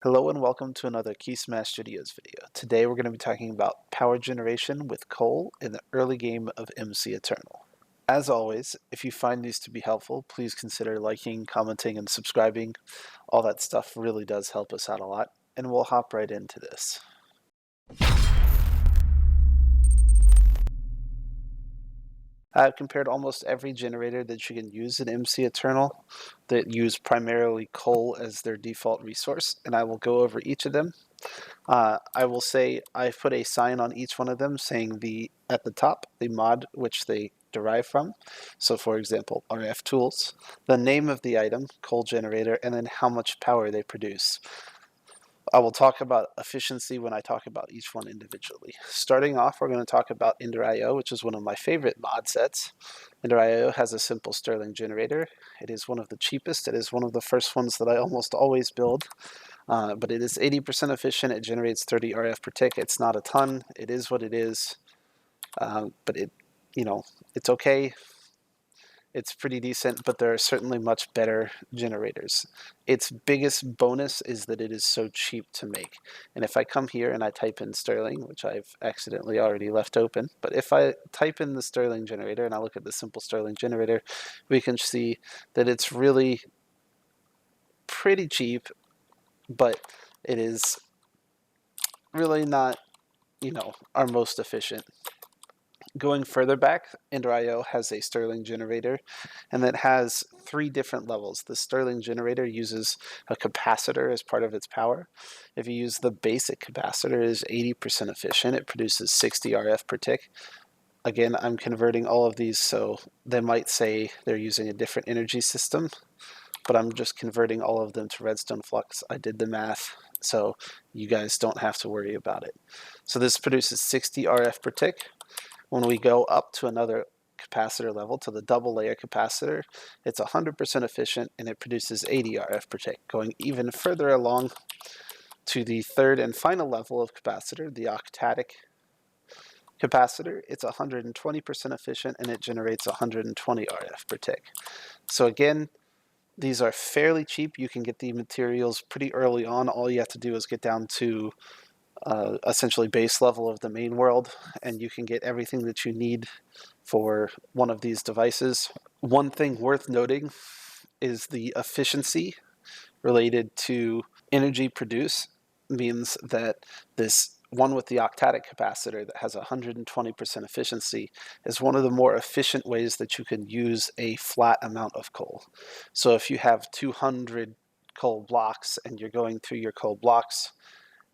Hello and welcome to another Key Smash Studios video. Today we're going to be talking about power generation with coal in the early game of MC Eternal. As always, if you find these to be helpful, please consider liking, commenting, and subscribing. All that stuff really does help us out a lot, and we'll hop right into this. I've compared almost every generator that you can use in MC Eternal that use primarily coal as their default resource, and I will go over each of them. I will say I've put a sign on each one of them saying at the top, the mod which they derive from. So for example, Rftools, the name of the item, coal generator, and then how much power they produce. I will talk about efficiency when I talk about each one individually. Starting off, we're going to talk about Ender.io, which is one of my favorite mod sets. Ender.io has a simple Stirling generator. It is one of the cheapest. It is one of the first ones that I almost always build. But it is 80% efficient. It generates 30 RF per tick. It's not a ton. It is what it is. But it's okay. It's pretty decent, but there are certainly much better generators. Its biggest bonus is that it is so cheap to make. And if I come here and I type in Stirling, which I've accidentally already left open, but if I type in the Stirling generator and I look at the simple Stirling generator, we can see that it's really pretty cheap, but it is really not, our most efficient. Going further back, Ender.io has a Stirling generator, and that has 3 different levels. The Stirling generator uses a capacitor as part of its power. If you use the basic capacitor, it is 80% efficient. It produces 60 RF per tick. Again, I'm converting all of these, so they might say they're using a different energy system, but I'm just converting all of them to redstone flux. I did the math, so you guys don't have to worry about it. So this produces 60 RF per tick. When we go up to another capacitor level, to the double layer capacitor, it's 100% efficient and it produces 80 RF per tick. Going even further along to the third and final level of capacitor, the octatic capacitor, it's 120% efficient and it generates 120 RF per tick. So again, these are fairly cheap. You can get the materials pretty early on. All you have to do is get down to essentially base level of the main world, and you can get everything that you need for one of these devices. One thing worth noting is the efficiency related to energy produced means that this one with the octatic capacitor that has 120% efficiency is one of the more efficient ways that you can use a flat amount of coal. So if you have 200 coal blocks and you're going through your coal blocks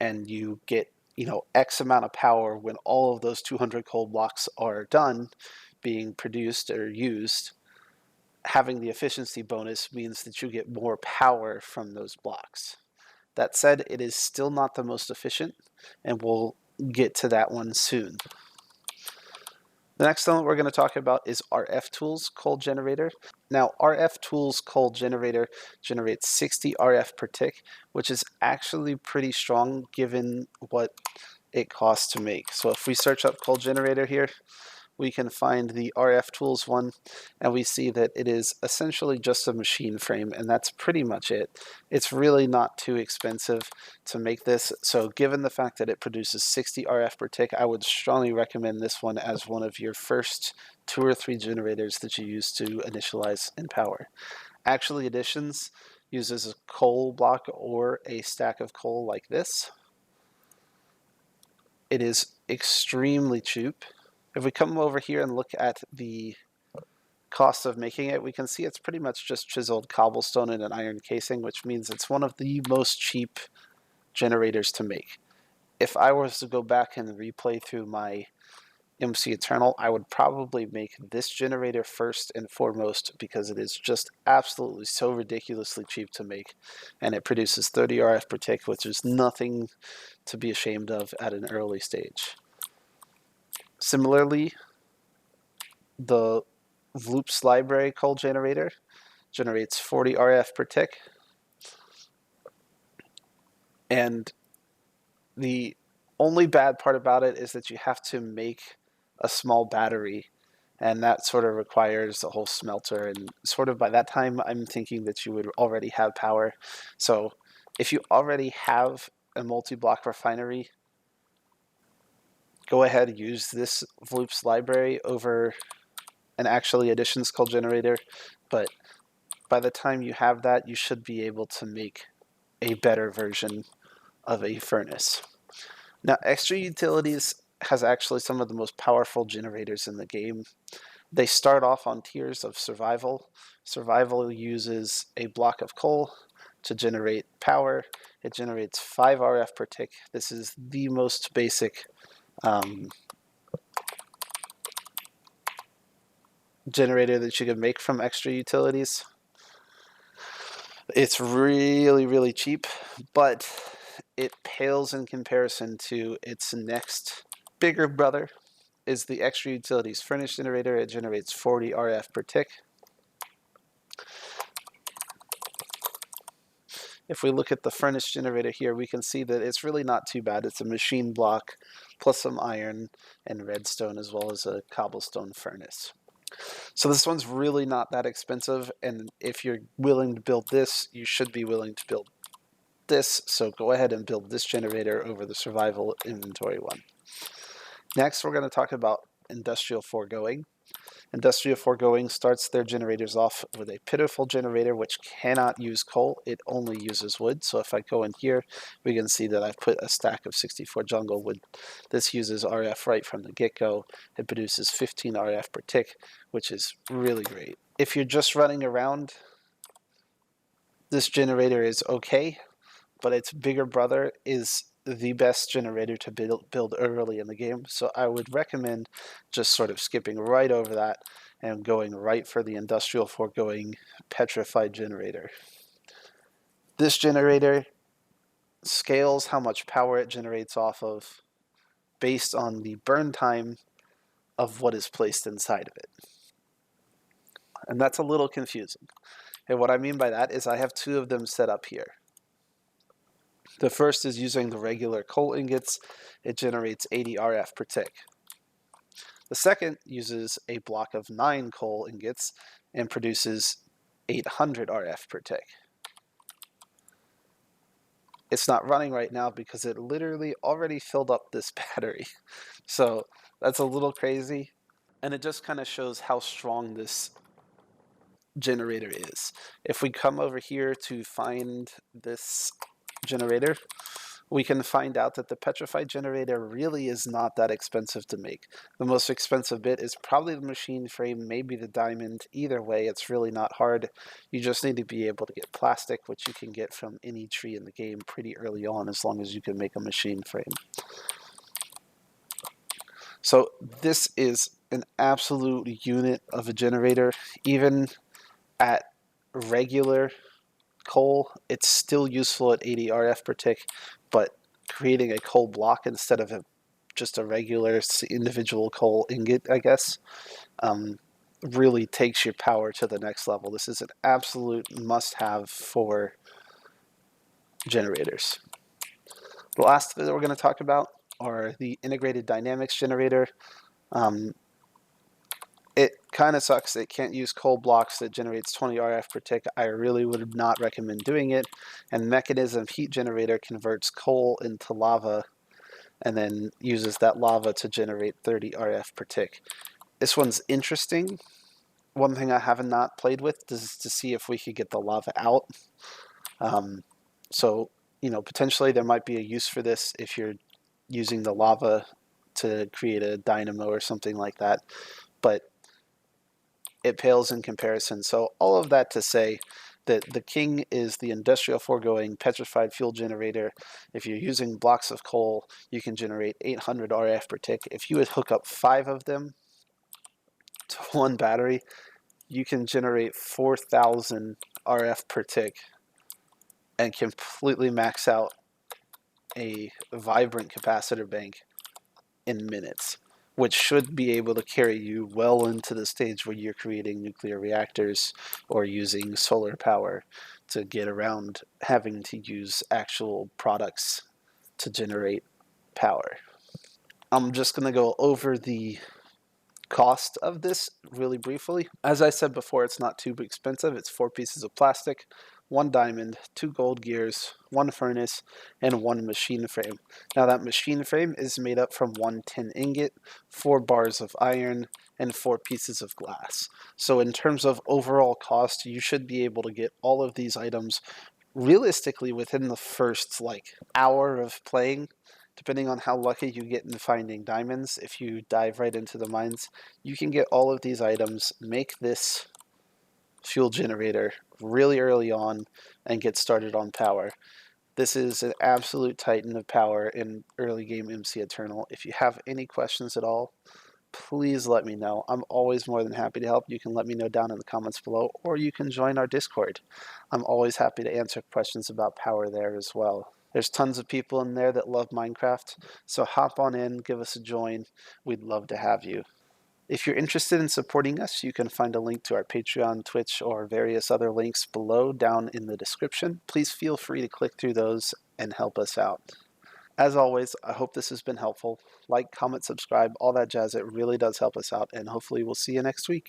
and you get X amount of power when all of those 200 coal blocks are done being produced or used, having the efficiency bonus means that you get more power from those blocks. That said, it is still not the most efficient, and we'll get to that one soon. The next element we're going to talk about is Rftools coal generator. Now, Rftools coal generator generates 60 RF per tick, which is actually pretty strong given what it costs to make. So if we search up coal generator here, we can find the Rftools one, and we see that it is essentially just a machine frame, and that's pretty much it. It's really not too expensive to make this, so given the fact that it produces 60 RF per tick, I would strongly recommend this one as one of your first 2 or 3 generators that you use to initialize in power. Actually Additions uses a coal block or a stack of coal like this. It is extremely cheap. If we come over here and look at the cost of making it, we can see it's pretty much just chiseled cobblestone in an iron casing, which means it's one of the most cheap generators to make. If I was to go back and replay through my MC Eternal, I would probably make this generator first and foremost because it is just absolutely so ridiculously cheap to make, and it produces 30 RF per tick, which is nothing to be ashamed of at an early stage. Similarly, the Vloops library coal generator generates 40 RF per tick, and the only bad part about it is that you have to make a small battery, and that sort of requires a whole smelter, and sort of by that time I'm thinking that you would already have power. So If you already have a multi-block refinery, go ahead and use this Vloop's library over an actually additions call generator, but by the time you have that, you should be able to make a better version of a furnace. Now, Extra Utilities has actually some of the most powerful generators in the game. They start off on tiers of survival. Survival uses a block of coal to generate power. It generates 5 RF per tick. This is the most basic generator that you can make from Extra Utilities. It's really, really cheap, but it pales in comparison to its next bigger brother, is the Extra Utilities Furnished generator. It generates 40 RF per tick. If we look at the Furnished generator here, we can see that it's really not too bad. It's a machine block plus some iron and redstone, as well as a cobblestone furnace. So this one's really not that expensive, and if you're willing to build this, you should be willing to build this. So go ahead and build this generator over the survival inventory one. Next, we're going to talk about Industrial Foregoing. Industrial Foregoing starts their generators off with a pitiful generator which cannot use coal. It only uses wood. So if I go in here, we can see that I've put a stack of 64 jungle wood. This uses RF right from the get-go. It produces 15 RF per tick, which is really great. If you're just running around, this generator is okay, but its bigger brother is the best generator to build early in the game. So I would recommend just sort of skipping right over that and going right for the Industrial Foregoing Petrified Generator. This generator scales how much power it generates off of based on the burn time of what is placed inside of it. And that's a little confusing. And what I mean by that is I have two of them set up here. The first is using the regular coal ingots. It generates 80 RF per tick. The second uses a block of 9 coal ingots and produces 800 RF per tick. It's not running right now because it literally already filled up this battery. So that's a little crazy. And it just kind of shows how strong this generator is. If we come over here to find this generator, we can find out that the Petrified Generator really is not that expensive to make. The most expensive bit is probably the machine frame, maybe the diamond. Either way, it's really not hard. You just need to be able to get plastic, which you can get from any tree in the game pretty early on, as long as you can make a machine frame. So this is an absolute unit of a generator. Even at regular coal, it's still useful at 80 RF per tick, but creating a coal block instead of just a regular individual coal ingot, I guess, really takes your power to the next level. This is an absolute must-have for generators. The last that we're going to talk about are the integrated dynamics generator. It kind of sucks. It can't use coal blocks. It generates 20 RF per tick. I really would not recommend doing it. And Mechanism Heat Generator converts coal into lava and then uses that lava to generate 30 RF per tick. This one's interesting. One thing I have not played with is to see if we could get the lava out. So, potentially there might be a use for this if you're using the lava to create a dynamo or something like that. But it pales in comparison. So all of that to say that the king is the Industrial Foregoing Petrified Fuel Generator. If you're using blocks of coal, you can generate 800 RF per tick. If you would hook up 5 of them to one battery, you can generate 4,000 RF per tick and completely max out a vibrant capacitor bank in minutes, which should be able to carry you well into the stage where you're creating nuclear reactors or using solar power to get around having to use actual products to generate power. I'm just going to go over the cost of this really briefly. As I said before, it's not too expensive. It's 4 pieces of plastic 1 diamond, 2 gold gears, 1 furnace, and 1 machine frame. Now that machine frame is made up from 1 tin ingot, 4 bars of iron, and 4 pieces of glass. So in terms of overall cost, you should be able to get all of these items realistically within the first hour of playing, depending on how lucky you get in finding diamonds. If you dive right into the mines, you can get all of these items, make this fuel generator really early on, and get started on power. This is an absolute titan of power in early game MC Eternal. If you have any questions at all, please let me know. I'm always more than happy to help. You can let me know down in the comments below, or you can join our Discord. I'm always happy to answer questions about power there as well. There's tons of people in there that love Minecraft, so hop on in, give us a join. We'd love to have you. If you're interested in supporting us, you can find a link to our Patreon, Twitch, or various other links below down in the description. Please feel free to click through those and help us out. As always, I hope this has been helpful. Like, comment, subscribe, all that jazz. It really does help us out, and hopefully we'll see you next week.